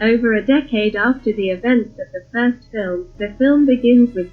Over a decade after the events of the first film, the film begins with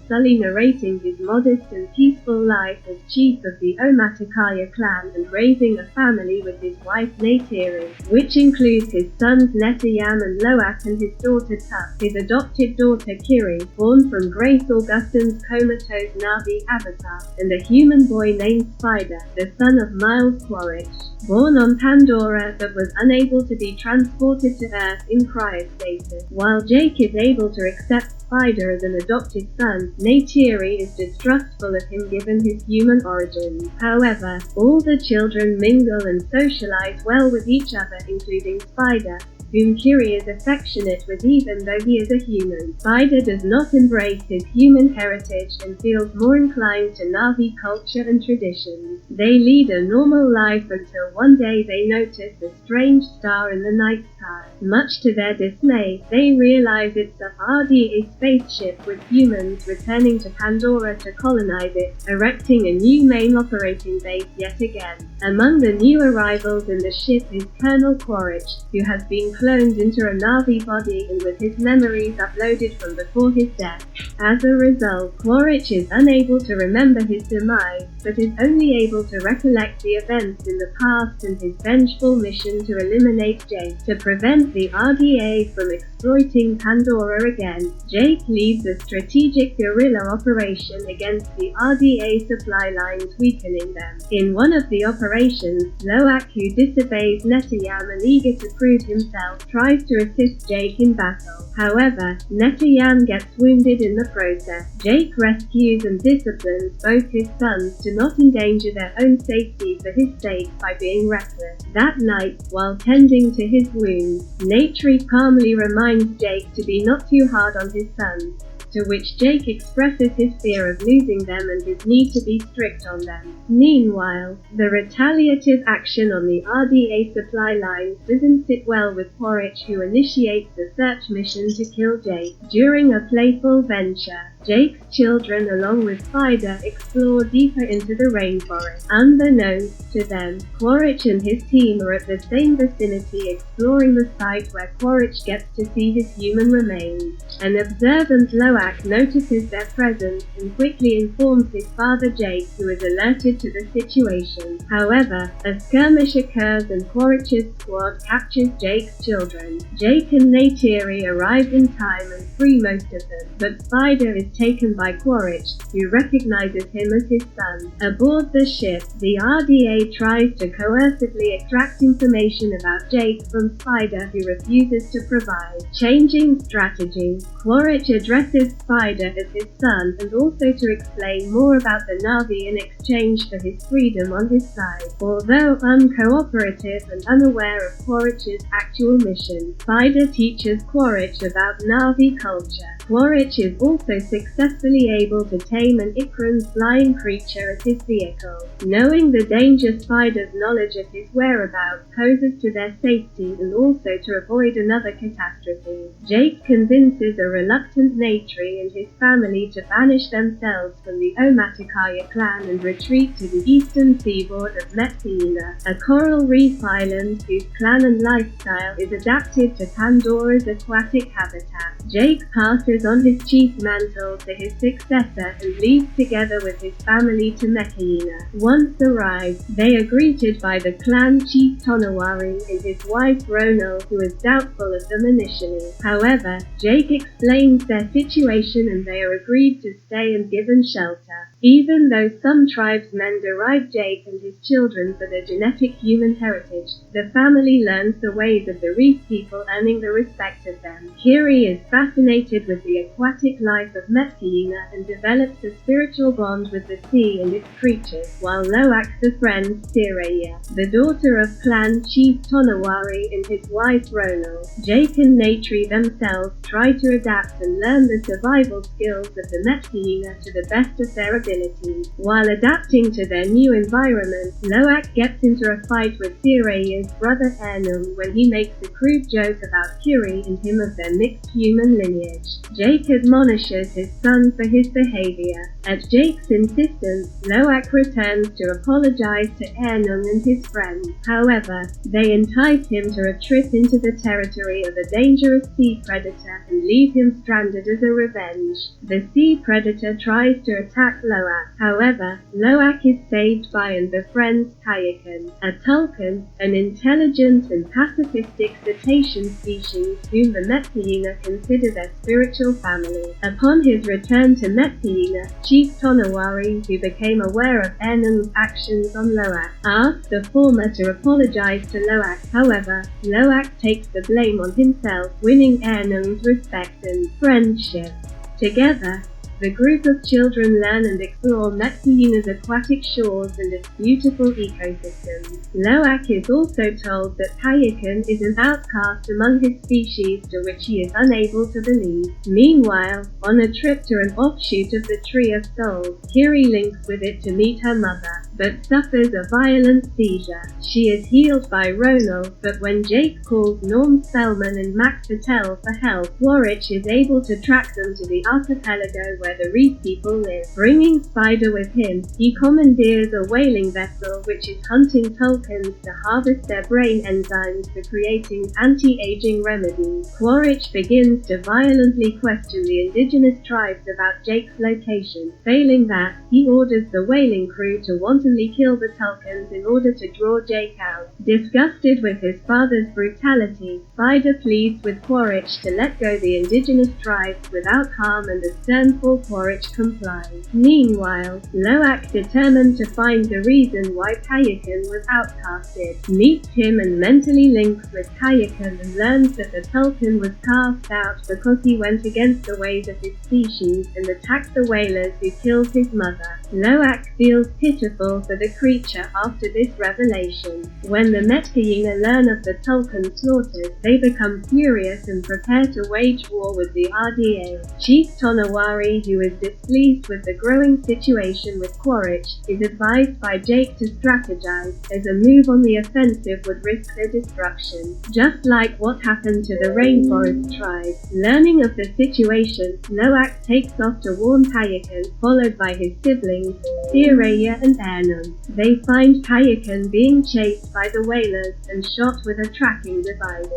Sully narrating his modest and peaceful life as chief of the Omaticaya clan and raising a family with his wife Neytiri, which includes his sons Netayam and Loak and his daughter Tuck, his adopted daughter Kiri, born from Grace Augustine's comatose Na'vi avatar, and a human boy named Spider, the son of Miles Quaritch, born on Pandora but was unable to be transported to Earth in cryostasis. While Jake is able to accept Spider as an adopted son, Neytiri is distrustful of him given his human origins. However, all the children mingle and socialize well with each other, including Spider, whom Kiri is affectionate with even though he is a human. Spider does not embrace his human heritage and feels more inclined to Na'vi culture and traditions. They lead a normal life until one day they notice a strange star in the night sky. Much to their dismay, they realize it's a RDA spaceship with humans returning to Pandora to colonize it, erecting a new main operating base yet again. Among the new arrivals in the ship is Colonel Quaritch, who has been cloned into a Na'vi body and with his memories uploaded from before his death. As a result, Quaritch is unable to remember his demise, but is only able to recollect the events in the past and his vengeful mission to eliminate Jake. To prevent the RDA from exploiting Pandora again, Jake leads a strategic guerrilla operation against the RDA supply lines, weakening them. In one of the operations, Loak, who disobeys Netayam and eager to prove himself, tries to assist Jake in battle. However, Netayam gets wounded in the process. Jake rescues and disciplines both his sons to not endanger their own safety for his sake by being reckless. That night, while tending to his wounds, Neytiri calmly reminds Jake to be not too hard on his sons, to which Jake expresses his fear of losing them and his need to be strict on them. Meanwhile, the retaliative action on the RDA supply lines doesn't sit well with Quaritch, who initiates the search mission to kill Jake. During a playful venture, Jake's children along with Spider explore deeper into the rainforest. Unbeknownst to them, Quaritch and his team are at the same vicinity, exploring the site where Quaritch gets to see his human remains. An observant Loak notices their presence and quickly informs his father Jake, who is alerted to the situation. However, a skirmish occurs and Quaritch's squad captures Jake's children. Jake and Neytiri arrive in time and free most of them, but Spider is taken by Quaritch, who recognizes him as his son. Aboard the ship, the RDA tries to coercively extract information about Jake from Spider, who refuses to provide. Changing strategy, Quaritch addresses Spider as his son and also to explain more about the Na'vi in exchange for his freedom on his side. Although uncooperative and unaware of Quaritch's actual mission, Spider teaches Quaritch about Na'vi culture. Quaritch is also successfully able to tame an Ikran's flying creature as his vehicle. Knowing the danger, Spider's knowledge of his whereabouts poses to their safety and also to avoid another catastrophe. Jake convinces a reluctant Neytiri and his family to banish themselves from the Omaticaya clan and retreat to the eastern seaboard of Metsina, a coral reef island whose clan and lifestyle is adapted to Pandora's aquatic habitat. Jake passes on his chief mantle to his successor and leaves together with his family to Metsina. Once arrived, they are greeted by the clan chief Tonawari and his wife Ronal, who is doubtful of them initially. However, Jake explains their situation and they are agreed to stay and given shelter. Even though some tribesmen deride Jake and his children for their genetic human heritage, the family learns the ways of the reef people, earning the respect of them. Kiri is fascinated with the aquatic life of Metsina and develops a spiritual bond with the sea and its creatures, while Loak befriends Siraya, the daughter of clan chief Tonawari, and his wife Ronal. Jake and Neytiri themselves try to adapt and learn the survival skills of the Metsina to the best of their ability. abilities. While adapting to their new environment, Loak gets into a fight with Thiraya's brother Ernum when he makes a crude joke about Kiri and him of their mixed human lineage. Jake admonishes his son for his behavior. At Jake's insistence, Loak returns to apologize to Ernum and his friends. However, they entice him to a trip into the territory of a dangerous sea predator and leave him stranded as a revenge. The sea predator tries to attack Loak. However, Loak is saved by and befriends Kayakan, a Tulkan, an intelligent and pacifistic cetacean species whom the Methyena consider their spiritual family. Upon his return to Methyena, Chief Tonawari, who became aware of Ernum's actions on Loak, asked the former to apologize to Loak. However, Loak takes the blame on himself, winning Ernum's respect and friendship. Together, the group of children learn and explore Methyena's aquatic shores and its beautiful ecosystems. Loak is also told that Kayakan is an outcast among his species, to which he is unable to believe. Meanwhile, on a trip to an offshoot of the Tree of Souls, Kiri links with it to meet her mother, but suffers a violent seizure. She is healed by Ronal, but when Jake calls Norm Spellman and Max Patel for help, Quaritch is able to track them to the archipelago where the Reef people live. Bringing Spider with him, he commandeers a whaling vessel which is hunting Tulkans to harvest their brain enzymes for creating anti-aging remedies. Quaritch begins to violently question the indigenous tribes about Jake's location. Failing that, he orders the whaling crew to wantonly kill the Tulkans in order to draw Jake out. Disgusted with his father's brutality, Spider pleads with Quaritch to let go the indigenous tribes without harm, and a stern full Quaritch complies. Meanwhile, Loak, determined to find the reason why Kayakan was outcasted, meets him and mentally links with Kayakan and learns that the Tulkan was cast out because he went against the ways of his species and attacked the whalers who killed his mother. Loak feels pitiful for the creature after this revelation. When the Methyena learn of the Tulkan slaughters, they become furious and prepare to wage war with the RDA. Chief Tonawari, who is displeased with the growing situation with Quaritch, is advised by Jake to strategize, as a move on the offensive would risk their destruction, just like what happened to the Rainforest tribe. Learning of the situation, Loak takes off to warn Kayakan, followed by his siblings, Thiraya and Ernum. They find Kayakan being chased by the whalers and shot with a tracking device.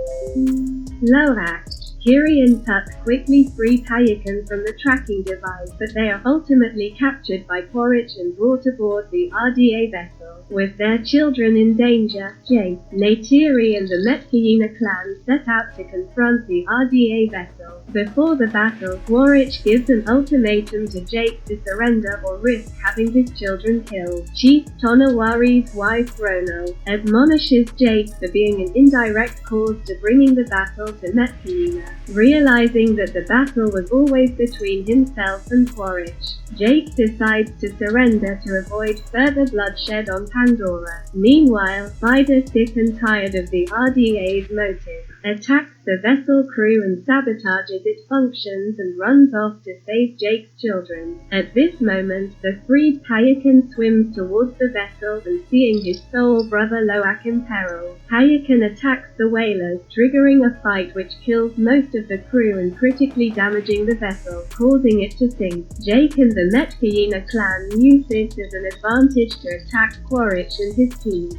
Loak, Kiri and Tut quickly free Kayakan from the tracking device, but they are ultimately captured by Quaritch and brought aboard the RDA vessel. With their children in danger, Jake, Neytiri and the Methyena clan set out to confront the RDA vessel. Before the battle, Quaritch gives an ultimatum to Jake to surrender or risk having his children killed. Chief Tonawari's wife Ronal admonishes Jake for being an indirect cause to bringing the battle to Methyena. Realizing that the battle was always between himself and Quaritch, Jake decides to surrender to avoid further bloodshed on Pandora. Meanwhile, Spider, sick and tired of the RDA's motive, attacks the vessel crew and sabotages its functions and runs off to save Jake's children. At this moment, the freed Kayakan swims towards the vessel and, seeing his soul brother Loak in peril, Kayakan attacks the whalers, triggering a fight which kills most of the crew and critically damaging the vessel, causing it to sink. Jake and the Methyena clan use this as an advantage to attack Quaritch and his team.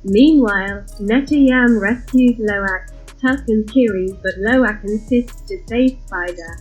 Meanwhile, Netayam rescues Loak, Tuck and Kiri, but Loak insists to save Spider.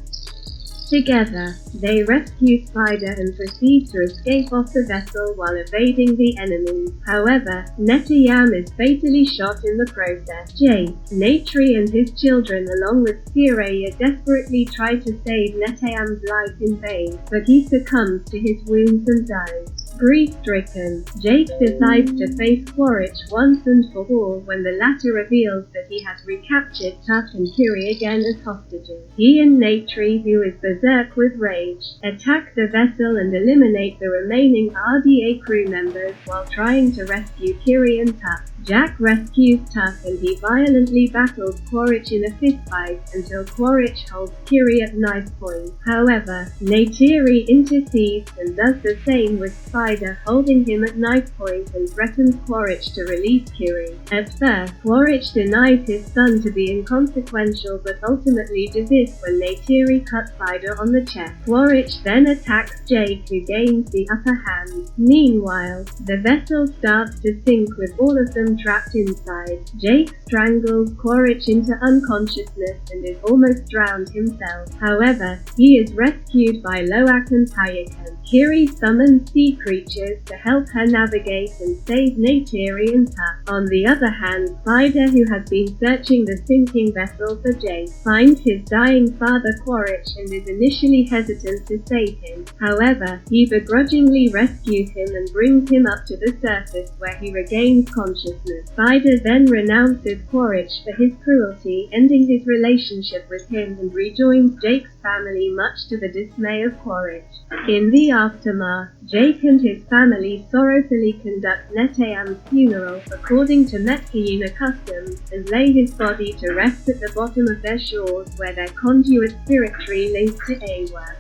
Together, they rescue Spider and proceed to escape off the vessel while evading the enemy. However, Netayam is fatally shot in the process. Jake, Neytiri and his children along with Thiraya desperately try to save Netayam's life in vain, but he succumbs to his wounds and dies. Grief-stricken, Jake decides to face Quaritch once and for all when the latter reveals that he has recaptured Tuck and Kiri again as hostages. He and Neytiri, who is berserk with rage, attack the vessel and eliminate the remaining RDA crew members while trying to rescue Kiri and Tuck. Jack rescues Tuck and he violently battles Quaritch in a fistfight until Quaritch holds Kiri at knife point. However, Neytiri intercedes and does the same with Spider, holding him at knife point and threatens Quaritch to release Kiri. At first, Quaritch denies his son to be inconsequential but ultimately desists when Neytiri cuts Spider on the chest. Quaritch then attacks Jake, who gains the upper hand. Meanwhile, the vessel starts to sink with all of them trapped inside. Jake strangles Quaritch into unconsciousness and is almost drowned himself. However, he is rescued by Loak and Hayeken. Kiri summons sea creatures to help her navigate and save Neytiri and Tuck. On the other hand, Spider, who has been searching the sinking vessel for Jake, finds his dying father Quaritch and is initially hesitant to save him. However, he begrudgingly rescues him and brings him up to the surface where he regains consciousness. Spider then renounces Quaritch for his cruelty, ending his relationship with him and rejoins Jake's family, much to the dismay of Quaritch. In the aftermath, Jake and his family sorrowfully conduct Neteyam's funeral according to Metkayina customs and lay his body to rest at the bottom of their shores where their conduit spirit tree links to Awa.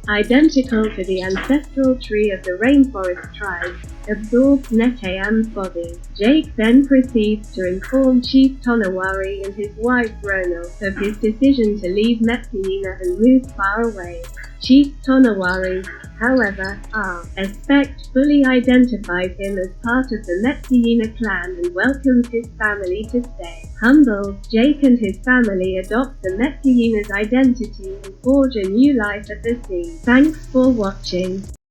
Identical to the ancestral tree of the rainforest tribe, absorbs Neteyam's body. Jake then proceeds to inform Chief Tonawari and his wife Ronal of his decision to leave Metkayina and move far away. Chief Tonawari, however, aspect fully identifies him as part of the Metkayina clan and welcomes his family to stay. Humbled, Jake and his family adopt the Metkayina's identity and forge a new life at the sea. Thanks for watching.